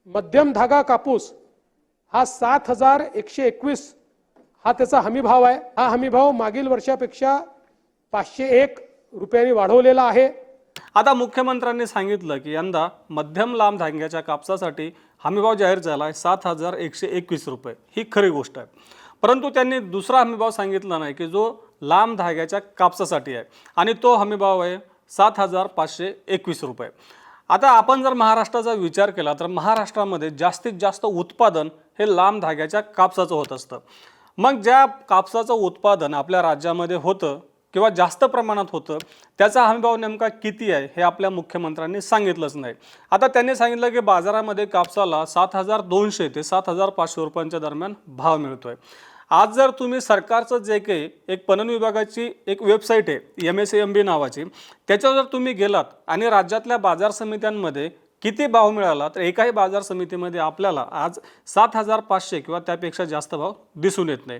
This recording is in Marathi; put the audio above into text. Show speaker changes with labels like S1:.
S1: मध्यम धागा कापूस हा 7,121 हा त्याचा हमी भाव आहे। हा हमी भाव मागील वर्षापेक्षा 501 रुपयांनी वाढवलेला आहे।
S2: आता मुख्यमंत्र्यांनी सांगितलं की यंदा मध्यम लांब धाग्याच्या कापसासाठी हमीभाव जाहीर झाला आहे 7,121 रुपये। ही खरी गोष्ट आहे, परंतु त्यांनी दुसरा हमीभाव सांगितला नाही की जो लांब धाग्याच्या कापसासाठी आहे, आणि तो हमीभाव आहे 7,521 रुपये। आता आपण जर महाराष्ट्राचा विचार केला तर महाराष्ट्रामध्ये जास्तीत जास्त उत्पादन हे लांब धाग्याच्या कापसाचं होत असतं। मग ज्या कापसाचं उत्पादन आपल्या राज्यामध्ये होतं किंवा जास्त प्रमाणात होतं, त्याचा हमीभाव नेमका किती आहे हे आपल्या मुख्यमंत्र्यांनी सांगितलंच नाही। आता त्यांनी सांगितलं की बाजारामध्ये कापसाला 7,200 ते 7,500 रुपयांच्या दरम्यान भाव मिळतोय। आज जर तुम्ही सरकारचं जे काही एक पणन विभागाची एक वेबसाईट आहे MSAMB नावाची, त्याच्यावर जर तुम्ही गेलात आणि राज्यातल्या बाजार समित्यांमध्ये किती भाव मिळाला तर एकाही बाजार समितीमध्ये आपल्याला आज 7,500 किंवा त्यापेक्षा जास्त भाव दिसून येत नाही।